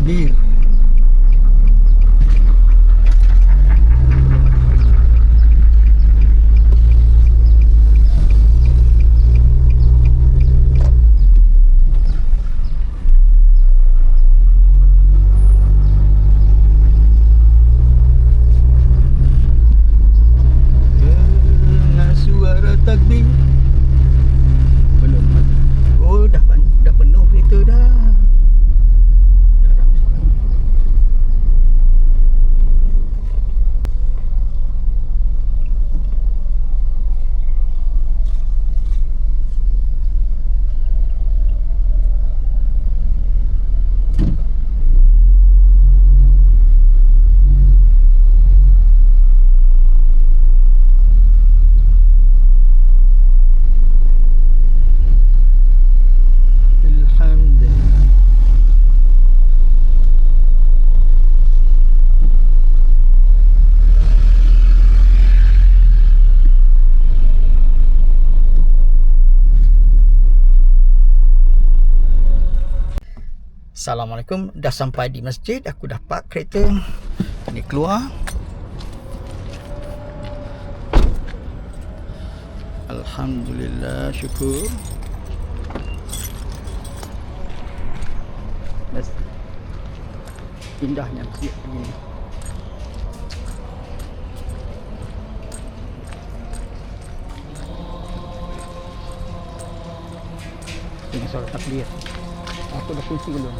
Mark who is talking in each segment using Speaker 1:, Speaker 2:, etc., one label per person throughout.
Speaker 1: takbir. Dengar suara takbir. Belum. Oh, dah penuh kereta dah. Dah ramai. Alhamdulillah. Assalamualaikum. Dah sampai di masjid. Aku dah park kereta. Ni keluar. Alhamdulillah, syukur. Indahnya masjid begini. Ini suara takbir. Aku dah kunci belum?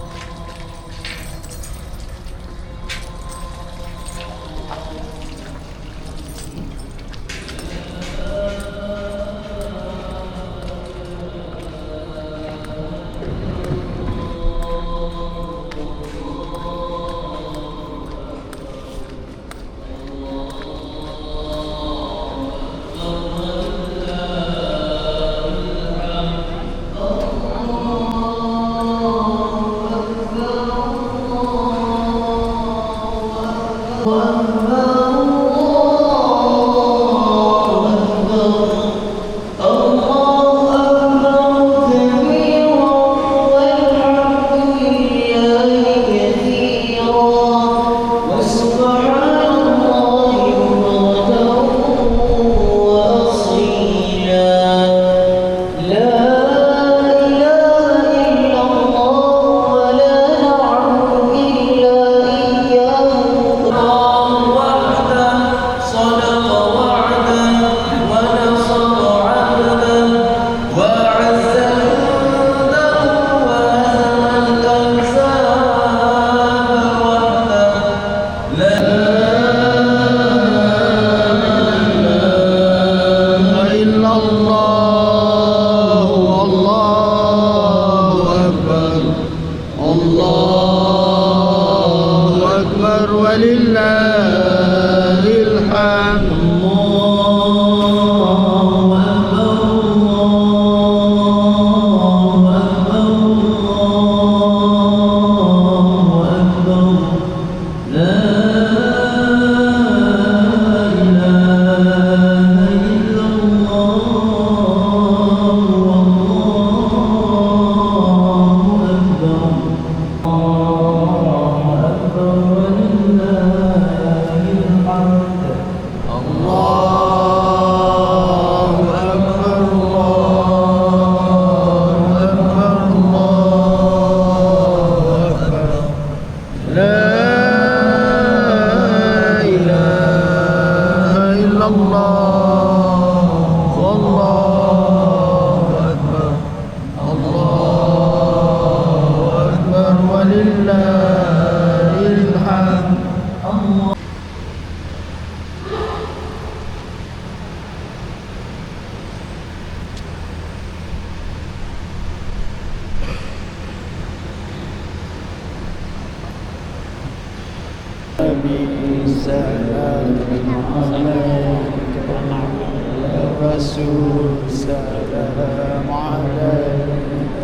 Speaker 2: سلام عليك يا رسول سلام عليك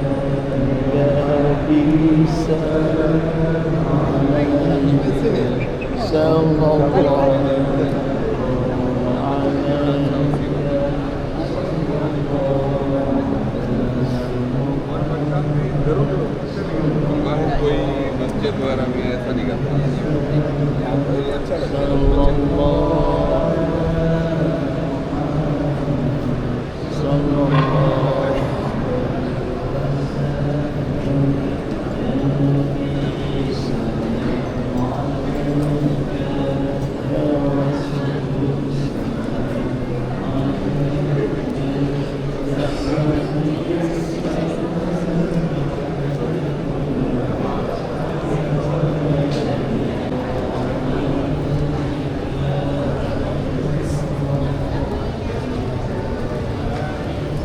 Speaker 2: يا نبي سلام عليك صلى الله
Speaker 3: कोई मस्जिद वगैरह में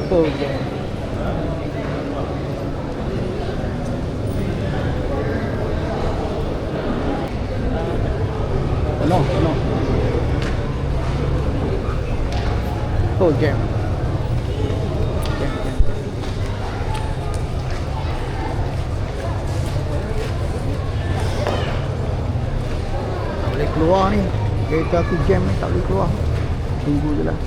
Speaker 1: Okay. No. Oh, jam. Jam. Tak boleh keluar ni. Kereta aku jam ni, tak boleh keluar. Tunggu je lah.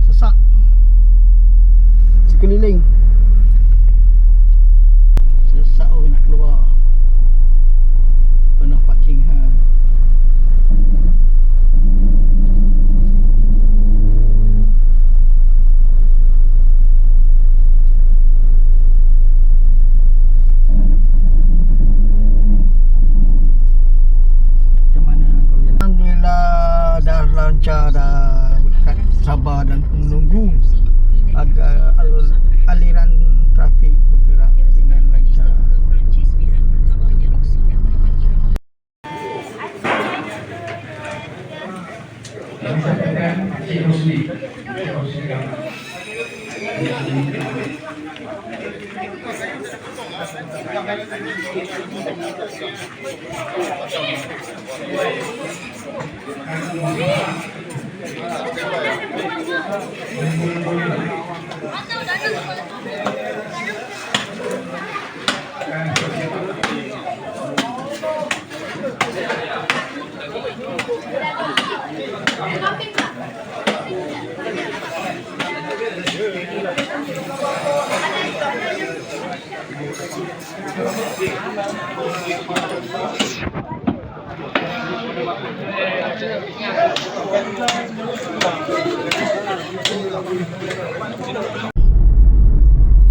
Speaker 1: Sesak sekeliling. Sesak orang nak keluar. Penuh parking ha. Macam mana kalau jalan? Alhamdulillah dah lancar, dah berkat sabar dan menunggu agar aliran trafik bergerak dengan lancar.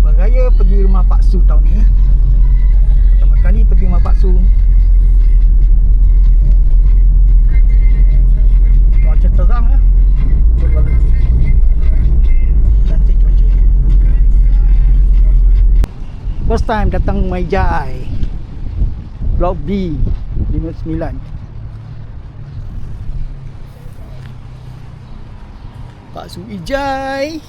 Speaker 1: Beraya pergi rumah Pak Su tahun ni. Pertama kali pergi rumah Pak Su. Cuaca terang lah. Cantik cuaca. First time datang Maijai Blok B 59. Pak Su Ijai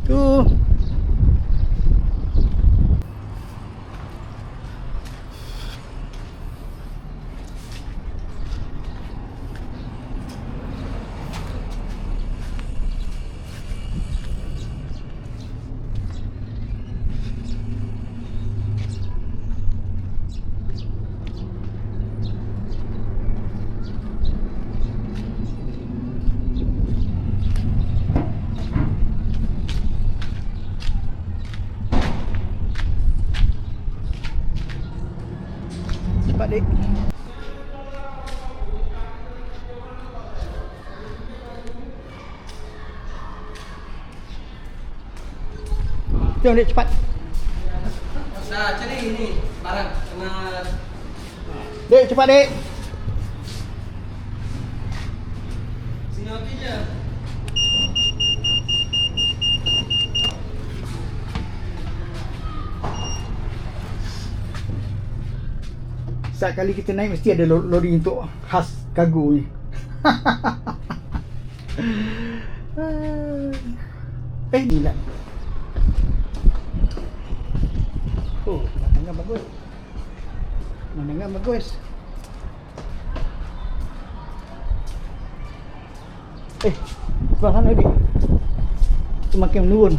Speaker 1: tu. Cepat dek. Jom dek cepat.
Speaker 3: Nah, cari ini barang kena
Speaker 1: Dek cepat dek.
Speaker 3: sini okey je.
Speaker 1: Setiap kali kita naik mesti ada lori untuk khas kargo ni. Nilan. Oh, pemandangan bagus. Pemandangan bagus. Sebelah sana dik. Semakin menurun.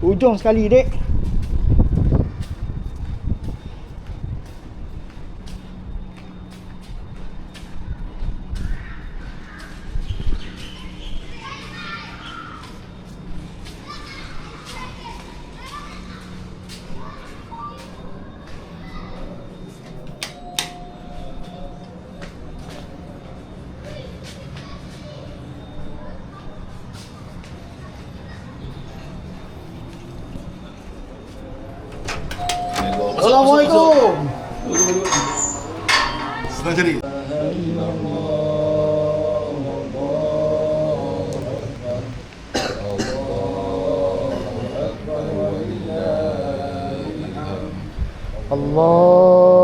Speaker 1: Ujung sekali dek. Assalamualaikum.
Speaker 4: Senang cari.
Speaker 1: Allahu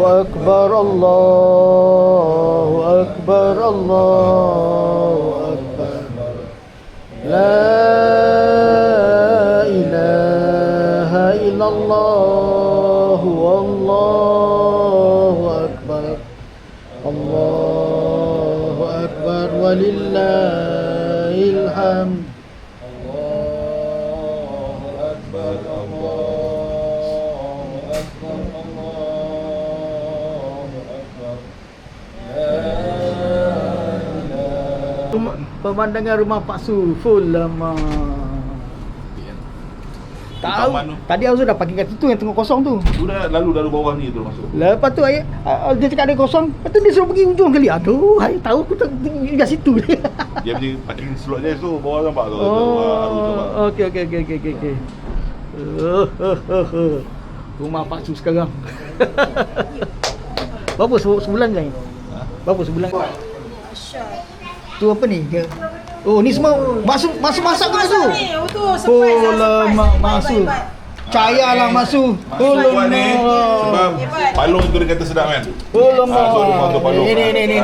Speaker 1: Akbar, Allahu Akbar, Allahu Akbar. La ilaha illallah, wallahu akbar. Allahu akbar walillahil hamd. Pemandangan rumah Pak Su full lama. Tahu. Tadi aku sudah parking kat situ yang tengah kosong tu.
Speaker 4: Tu dah lalu bawah ni tu masuk.
Speaker 1: Lepas tu ayah, dia cakap ada kosong. Lepas tu dia suruh pergi ujung kali. Aduh, ayah tahu aku tak pergi kat situ.
Speaker 4: Dia punya parking slot dia tu bawah nampak tu.
Speaker 1: Oh, okey. Rumah Pak Su sekarang. Berapa sebulan je? Berapa sebulan? Tu apa ni? Oh, ni semua masuk masak ke tu? Oh, lemak masuk. Cayalah masuk. Oh,
Speaker 4: Buat ni
Speaker 1: lemak.
Speaker 4: sebab palung tu dia kata sedap kan.
Speaker 1: Oh, lemak.
Speaker 4: So rumah tu palung.
Speaker 1: Ni.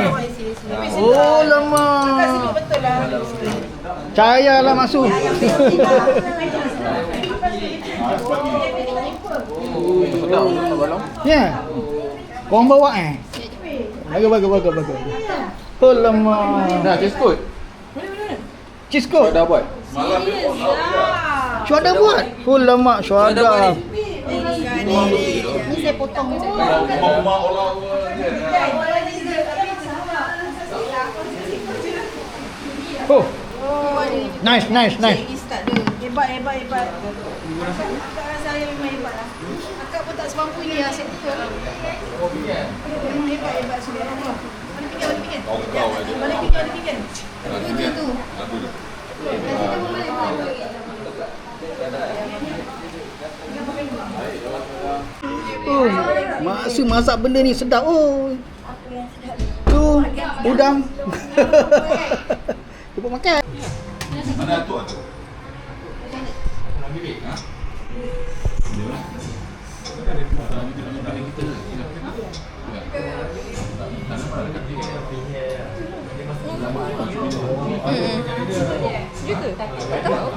Speaker 1: Oh, lemak. Cayalah masuk. Ya. Korang bawa Bagus. Oh, lemak.
Speaker 5: Dah, cheese code.
Speaker 1: Cheese code.
Speaker 5: Dah buat.
Speaker 1: Syuhada buat. Oh, lemak syuhada.
Speaker 6: Ni saya potong je.
Speaker 4: Rumah orang
Speaker 1: Oh. Nice.
Speaker 6: Start dia. Hebat. Akak rasa saya memang hebat lah. Akak pun tak semampu ni lah. Saya betul. Memang hebat. Subhanallah. Balik fikir. Tu.
Speaker 1: Oh, maksud masak benda ni sedap. Oh. Tu udang. Cuba makan.
Speaker 4: mana tu?
Speaker 6: Juga? Tak tahu.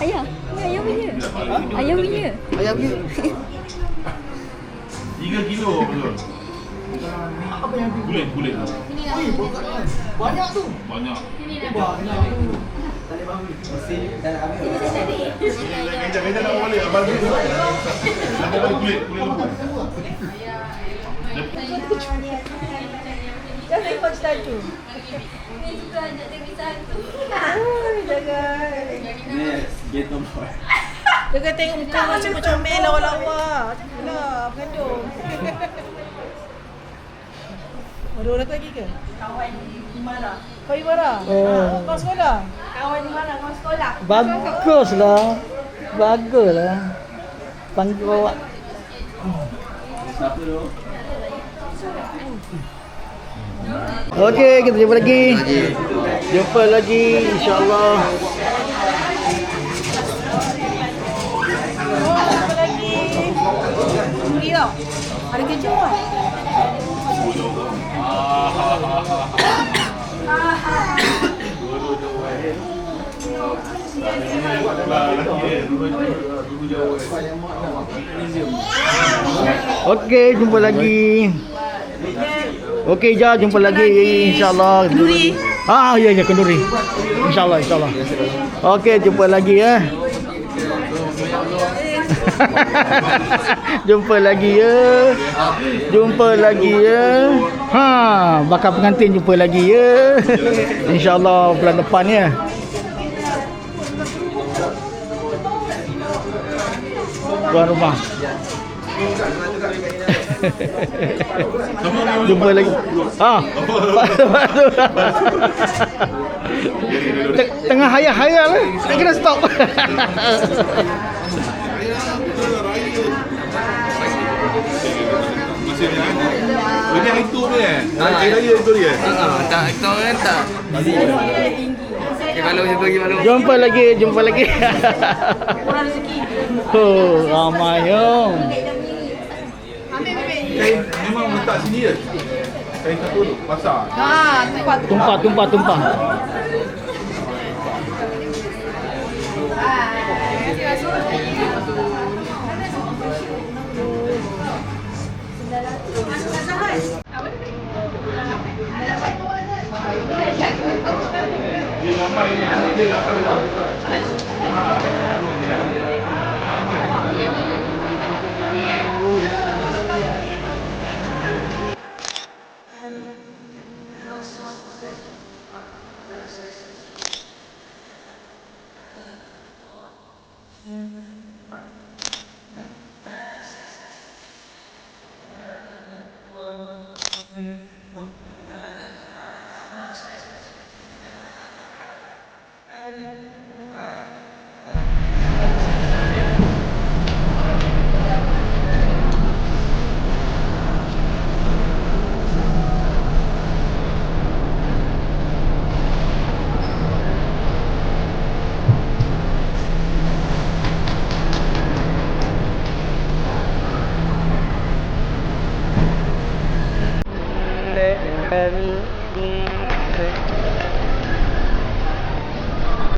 Speaker 6: Ayam. Ayam punya. Ayam punya.
Speaker 1: Ayam ni.
Speaker 4: 3 kilo betul.
Speaker 1: Apa yang tu?
Speaker 4: Kulit.
Speaker 1: Banyak tu.
Speaker 4: Banyak.
Speaker 1: Banyak tu.
Speaker 4: Meja nak boleh abang ni. Ada kulit lembu.
Speaker 6: Jangan ikut satu. Ni suka ajak tengok satu. Jangan.
Speaker 5: Yes, get on board.
Speaker 6: Jangan tengok muka macam comel lawa-lawa. Janganlah, bergaduh. Ada orang lagi ke? Kawan Imara. Kau Imara?
Speaker 1: Oh.
Speaker 6: Kau sekolah? Kawan Imara, kau sekolah.
Speaker 1: Baguslah. Panggil bawa.
Speaker 5: Siapa tu?
Speaker 1: Okey, kita jumpa lagi. Jumpa lagi insya-Allah.
Speaker 6: Oh, jumpa lagi. tau. Ada kejuan.
Speaker 1: Okey, jumpa lagi. Okey, jumpa lagi insya-Allah.
Speaker 6: Kenduri.
Speaker 1: Ya kenduri. Insya-Allah, insya-Allah. Okey, jumpa lagi ya. Jumpa lagi ya. Jumpa lagi ya. Bakal pengantin jumpa lagi ya. Insya-Allah bulan depan ya. Tuan rumah. Jumpa lagi. Tengah hayal-hayal lah. Saya kena stop.
Speaker 4: Ini hari tu ni hari raya tu dia.
Speaker 3: Tak, kita orang tak. Kalau macam tu pergi malu.
Speaker 1: Jumpa lagi.
Speaker 6: Kurang rezeki.
Speaker 1: Oh, ramai yo.
Speaker 6: Ambil bebek.
Speaker 4: Memang letak sini je. Kain satu tu pasar.
Speaker 1: Tumpah.